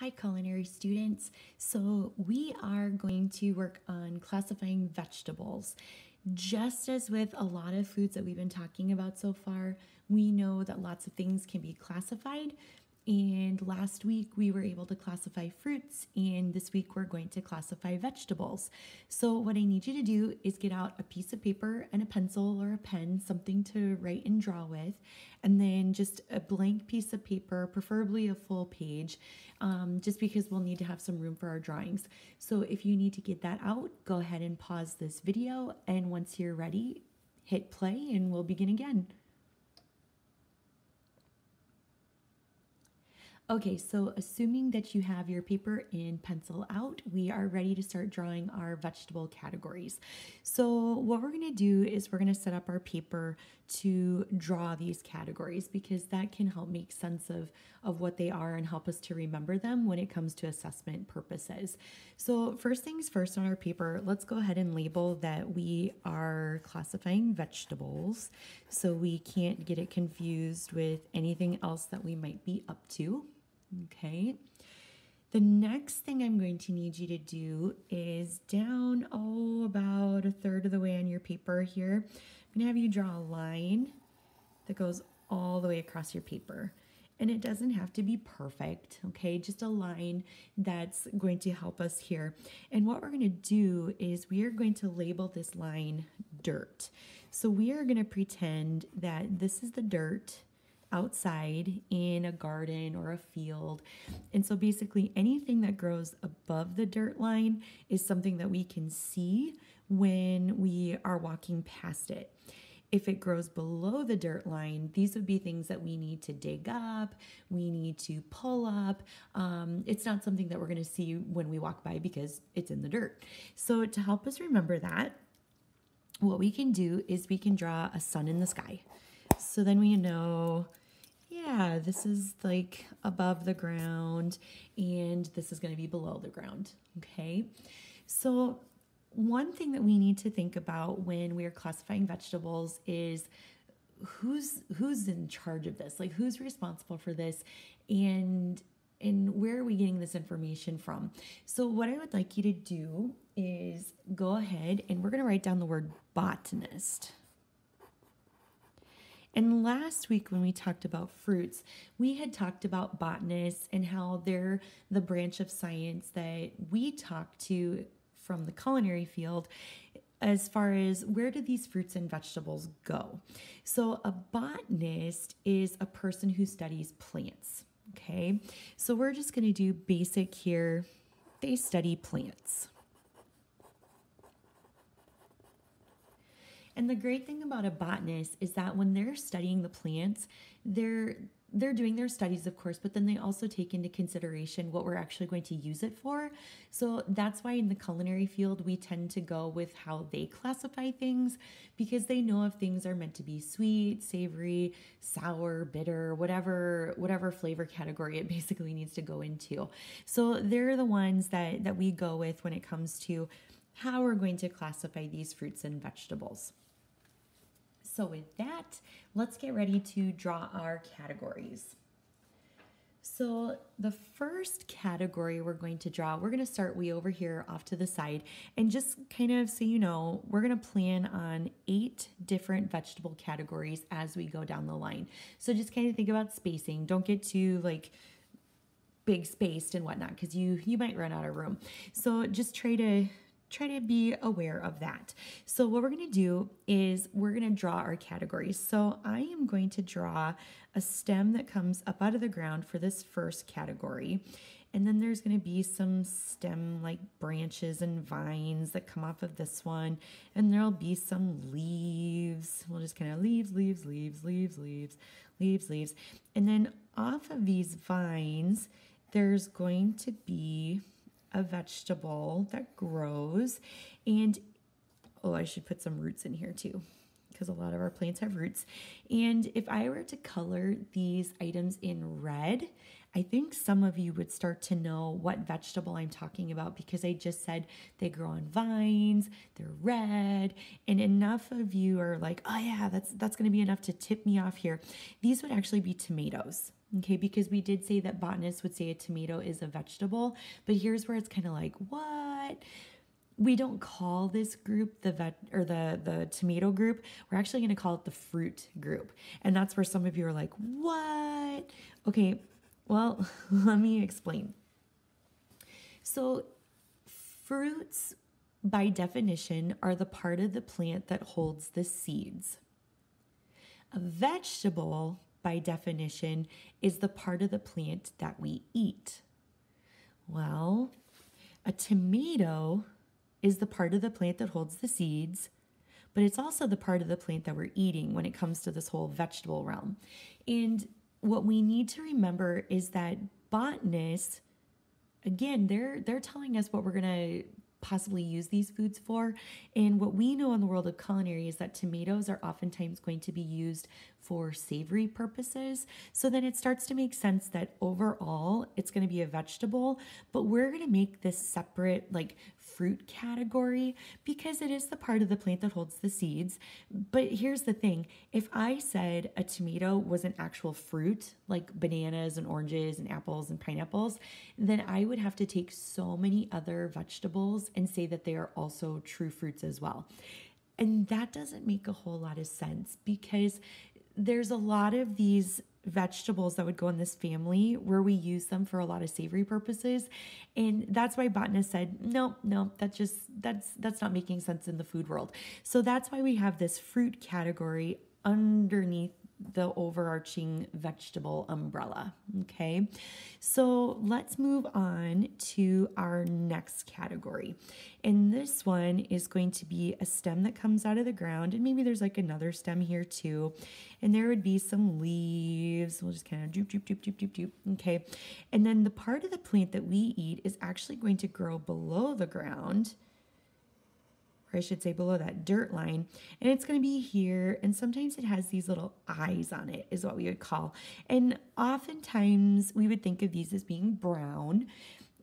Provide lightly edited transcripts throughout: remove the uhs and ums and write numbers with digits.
Hi, culinary students. So, we are going to work on classifying vegetables. Just as with a lot of foods that we've been talking about so far, we know that lots of things can be classified. And last week we were able to classify fruits, and this week we're going to classify vegetables. So, what I need you to do is get out a piece of paper and a pencil or a pen, something to write and draw with, and then just a blank piece of paper, preferably a full page, just because we'll need to have some room for our drawings. So, if you need to get that out, go ahead and pause this video, and once you're ready, hit play and we'll begin again. Okay, so assuming that you have your paper and pencil out, we are ready to start drawing our vegetable categories. So what we're gonna do is we're gonna set up our paper to draw these categories because that can help make sense of what they are and help us to remember them when it comes to assessment purposes. So first things first on our paper, let's go ahead and label that we are classifying vegetables so we can't get it confused with anything else that we might be up to. Okay. The next thing I'm going to need you to do is down, about a third of the way on your paper here. I'm going to have you draw a line that goes all the way across your paper. And it doesn't have to be perfect, okay? Just a line that's going to help us here. And what we're going to do is we are going to label this line dirt. So we are going to pretend that this is the dirt outside in a garden or a field. And so basically anything that grows above the dirt line is something that we can see when we are walking past it. If it grows below the dirt line, these would be things that we need to dig up, we need to pull up. It's not something that we're going to see when we walk by because it's in the dirt. So to help us remember that, what we can do is we can draw a sun in the sky. So then we know, yeah, this is like above the ground and this is going to be below the ground, okay? So one thing that we need to think about when we're classifying vegetables is who's in charge of this? Like who's responsible for this and where are we getting this information from? So what I would like you to do is go ahead and we're going to write down the word botanist. And last week when we talked about fruits, we had talked about botanists and how they're the branch of science that we talk to from the culinary field as far as where do these fruits and vegetables go. So a botanist is a person who studies plants, okay? So we're just going to do basic here. They study plants. And the great thing about a botanist is that when they're studying the plants, they're doing their studies, of course, but then they also take into consideration what we're actually going to use it for. So that's why in the culinary field, we tend to go with how they classify things because they know if things are meant to be sweet, savory, sour, bitter, whatever flavor category it basically needs to go into. So they're the ones that we go with when it comes to how we're going to classify these fruits and vegetables. So with that, let's get ready to draw our categories. So the first category we're going to draw, we're going to start way over here off to the side. And just kind of so you know, we're going to plan on 8 different vegetable categories as we go down the line. So just kind of think about spacing. Don't get too like big spaced and whatnot because you might run out of room. So just try to be aware of that. So what we're going to do is we're going to draw our categories. So I am going to draw a stem that comes up out of the ground for this first category. And then there's going to be some stem like branches and vines that come off of this one. And there'll be some leaves. We'll just kind of leaves. And then off of these vines, there's going to be a vegetable that grows and I should put some roots in here too because a lot of our plants have roots. And if I were to color these items in red, I think some of you would start to know what vegetable I'm talking about because I just said they grow on vines, they're red, and enough of you are like, oh yeah, that's going to be enough to tip me off here. These would actually be tomatoes. Okay, because we did say that botanists would say a tomato is a vegetable, but here's where it's kind of like, what? We don't call this group the tomato group. We're actually going to call it the fruit group. And that's where some of you are like, what? Okay, well, let me explain. So, fruits, by definition, are the part of the plant that holds the seeds. A vegetable, by definition, is the part of the plant that we eat. Well, a tomato is the part of the plant that holds the seeds, but it's also the part of the plant that we're eating when it comes to this whole vegetable realm. And what we need to remember is that botanists, again, they're telling us what we're going to possibly use these foods for. And what we know in the world of culinary is that tomatoes are oftentimes going to be used for savory purposes. So then it starts to make sense that overall it's going to be a vegetable, but we're going to make this separate like fruit category because it is the part of the plant that holds the seeds. But here's the thing. If I said a tomato was an actual fruit, like bananas and oranges and apples and pineapples, then I would have to take so many other vegetables and say that they are also true fruits as well. And that doesn't make a whole lot of sense because there's a lot of these vegetables that would go in this family where we use them for a lot of savory purposes. And that's why botanists said, no, that's not making sense in the food world. So that's why we have this fruit category underneath the overarching vegetable umbrella. Okay, so let's move on to our next category. And this one is going to be a stem that comes out of the ground, and maybe there's like another stem here too. And there would be some leaves. We'll just kind of doop. Okay, and then the part of the plant that we eat is actually going to grow below the ground, or I should say below that dirt line, and it's going to be here, and sometimes it has these little eyes on it is what we would call. And oftentimes we would think of these as being brown,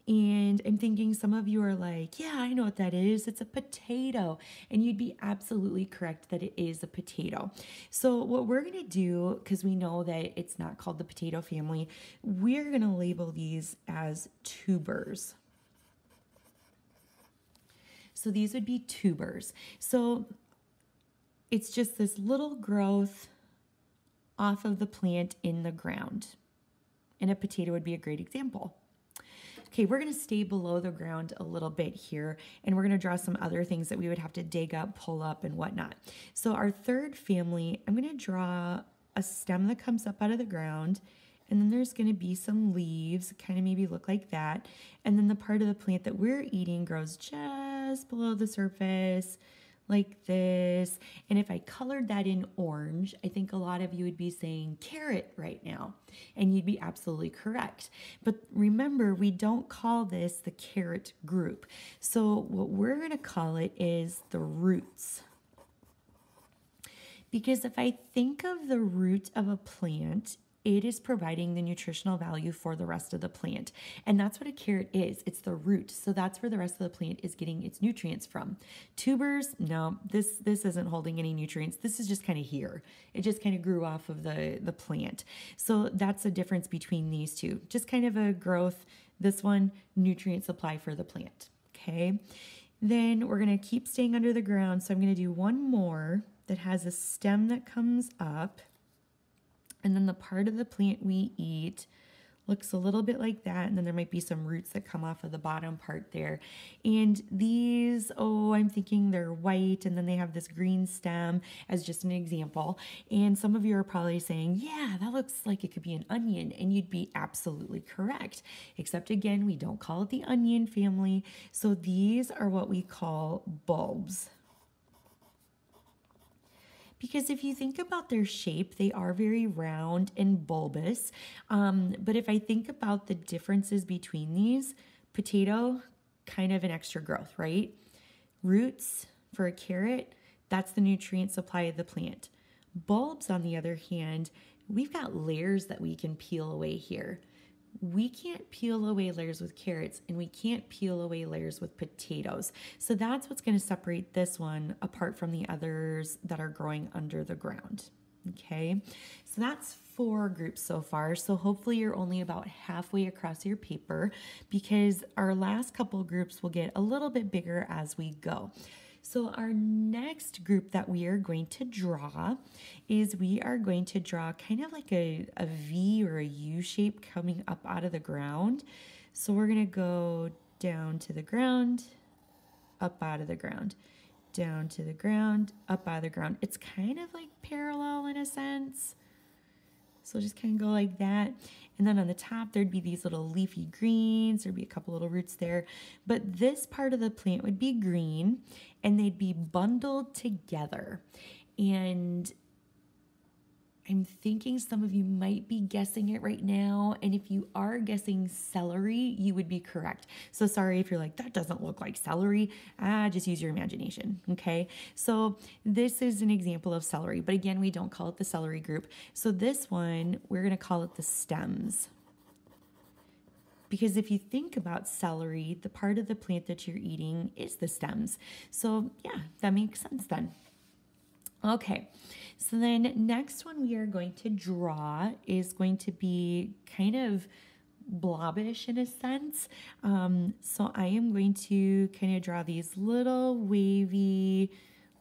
and I'm thinking some of you are like, yeah, I know what that is. It's a potato. And you'd be absolutely correct that it is a potato. So what we're going to do, because we know that it's not called the potato family, we're going to label these as tubers. So these would be tubers. So it's just this little growth off of the plant in the ground. And a potato would be a great example. Okay, we're going to stay below the ground a little bit here, and we're going to draw some other things that we would have to dig up, pull up, and whatnot. So our third family, I'm going to draw a stem that comes up out of the ground, and then there's going to be some leaves, kind of maybe look like that. And then the part of the plant that we're eating grows just below the surface, like this. And if I colored that in orange, I think a lot of you would be saying carrot right now, and you'd be absolutely correct. But remember, we don't call this the carrot group. So what we're going to call it is the roots. Because if I think of the root of a plant, it is providing the nutritional value for the rest of the plant. And that's what a carrot is. It's the root. So that's where the rest of the plant is getting its nutrients from. Tubers, no, this isn't holding any nutrients. This is just kind of here. It just kind of grew off of the plant. So that's the difference between these two. Just kind of a growth. This one, nutrient supply for the plant. Okay. Then we're going to keep staying under the ground. So I'm going to do one more that has a stem that comes up. And then the part of the plant we eat looks a little bit like that. And then there might be some roots that come off of the bottom part there. And these, I'm thinking they're white, and then they have this green stem as just an example. And some of you are probably saying, yeah, that looks like it could be an onion. And you'd be absolutely correct. Except again, we don't call it the onion family. So these are what we call bulbs. Because if you think about their shape, they are very round and bulbous. But if I think about the differences between these, potato, kind of an extra growth, right? Roots for a carrot, that's the nutrient supply of the plant. Bulbs, on the other hand, we've got layers that we can peel away here. We can't peel away layers with carrots, and we can't peel away layers with potatoes. So that's what's going to separate this one apart from the others that are growing under the ground. Okay, so that's 4 groups so far. So hopefully you're only about halfway across your paper because our last couple groups will get a little bit bigger as we go. So our next group that we are going to draw is we are going to draw kind of like a V or a U shape coming up out of the ground. So we're going to go down to the ground, up out of the ground, down to the ground, up out of the ground. It's kind of like parallel in a sense. So just kind of go like that. And then on the top, there'd be these little leafy greens. There'd be a couple little roots there. But this part of the plant would be green and they'd be bundled together. And I'm thinking some of you might be guessing it right now. And if you are guessing celery, you would be correct. So sorry if you're like, that doesn't look like celery. Just use your imagination, okay? So this is an example of celery, but again, we don't call it the celery group. So this one, we're gonna call it the stems. Because if you think about celery, the part of the plant that you're eating is the stems. So yeah, that makes sense then. Okay, so then next one we are going to draw is going to be kind of blobbish in a sense. So I am going to kind of draw these little wavy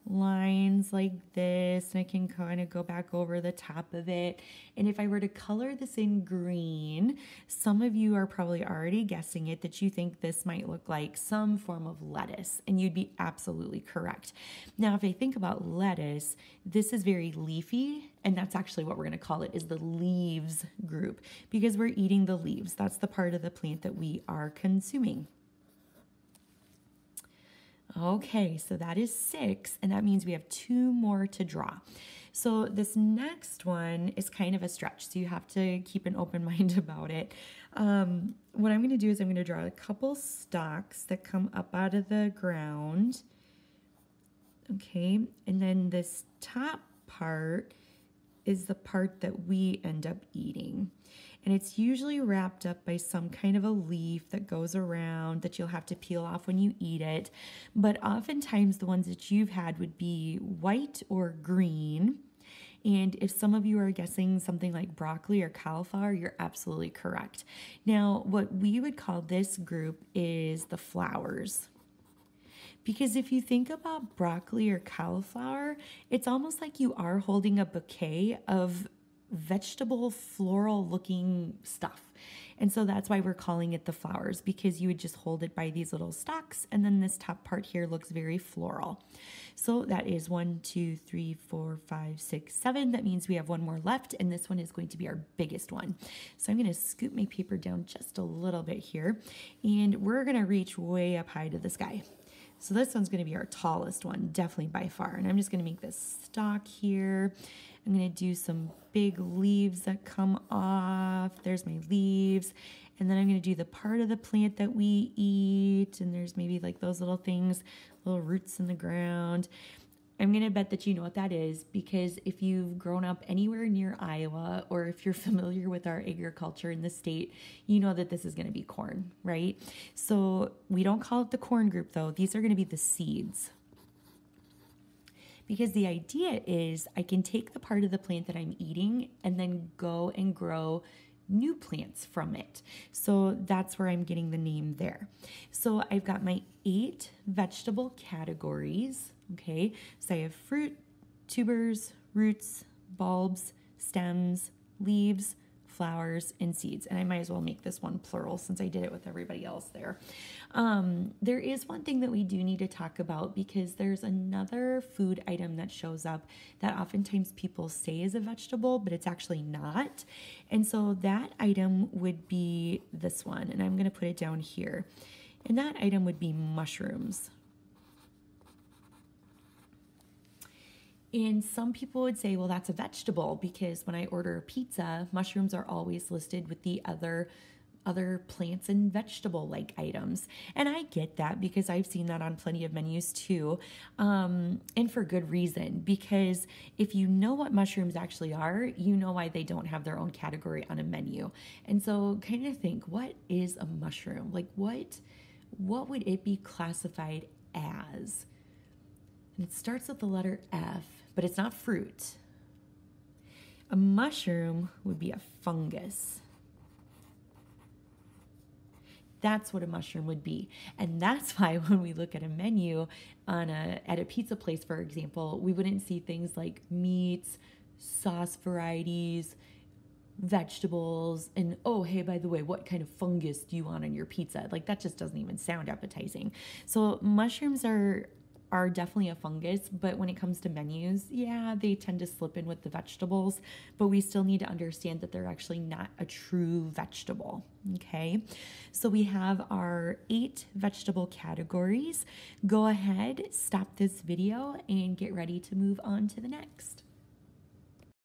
lines like this, and I can kind of go back over the top of it. And if I were to color this in green, some of you are probably already guessing it, that you think this might look like some form of lettuce, and you'd be absolutely correct. Now, if I think about lettuce, this is very leafy, and that's actually what we're going to call it, is the leaves group, because we're eating the leaves. That's the part of the plant that we are consuming. Okay, so that is 6, and that means we have 2 more to draw. So this next one is kind of a stretch, so you have to keep an open mind about it. What I'm going to do is I'm going to draw a couple stalks that come up out of the ground. Okay, and then this top part is the part that we end up eating. And it's usually wrapped up by some kind of a leaf that goes around that you'll have to peel off when you eat it. But oftentimes the ones that you've had would be white or green. And if some of you are guessing something like broccoli or cauliflower, you're absolutely correct. Now, what we would call this group is the flowers. Because if you think about broccoli or cauliflower, it's almost like you are holding a bouquet of vegetable floral looking stuff. And so that's why we're calling it the flowers, because you would just hold it by these little stalks, and then this top part here looks very floral. So that is 1, 2, 3, 4, 5, 6, 7. That means we have 1 more left, and this one is going to be our biggest one. So I'm going to scoop my paper down just a little bit here, and we're going to reach way up high to the sky. So this one's going to be our tallest one, definitely by far. And I'm just going to make this stalk here. I'm going to do some big leaves that come off. There's my leaves. And then I'm going to do the part of the plant that we eat. And there's maybe like those little things, little roots in the ground. I'm going to bet that you know what that is, because if you've grown up anywhere near Iowa, or if you're familiar with our agriculture in the state, you know that this is going to be corn, right? So we don't call it the corn group though. These are going to be the seeds. Because the idea is I can take the part of the plant that I'm eating and then go and grow new plants from it. So that's where I'm getting the name there. So I've got my 8 vegetable categories. Okay, so I have fruit, tubers, roots, bulbs, stems, leaves, flowers, and seeds. And I might as well make this one plural since I did it with everybody else there. There is one thing that we do need to talk about, because there's another food item that shows up that oftentimes people say is a vegetable, but it's actually not. And so that item would be this one, and I'm going to put it down here. And that item would be mushrooms. And some people would say, well, that's a vegetable, because when I order a pizza, mushrooms are always listed with the other plants and vegetable-like items. And I get that, because I've seen that on plenty of menus too, and for good reason, because if you know what mushrooms actually are, you know why they don't have their own category on a menu. And so kind of think, what is a mushroom? Like what would it be classified as? And it starts with the letter F, but it's not fruit. A mushroom would be a fungus. That's what a mushroom would be. And that's why when we look at a menu at a pizza place, for example, we wouldn't see things like meats, sauce varieties, vegetables, and oh, hey, by the way, what kind of fungus do you want on your pizza? Like that just doesn't even sound appetizing. So mushrooms are definitely a fungus, but when it comes to menus, yeah, they tend to slip in with the vegetables, but we still need to understand that they're actually not a true vegetable. Okay, so we have our 8 vegetable categories. Go ahead, stop this video, and get ready to move on to the next.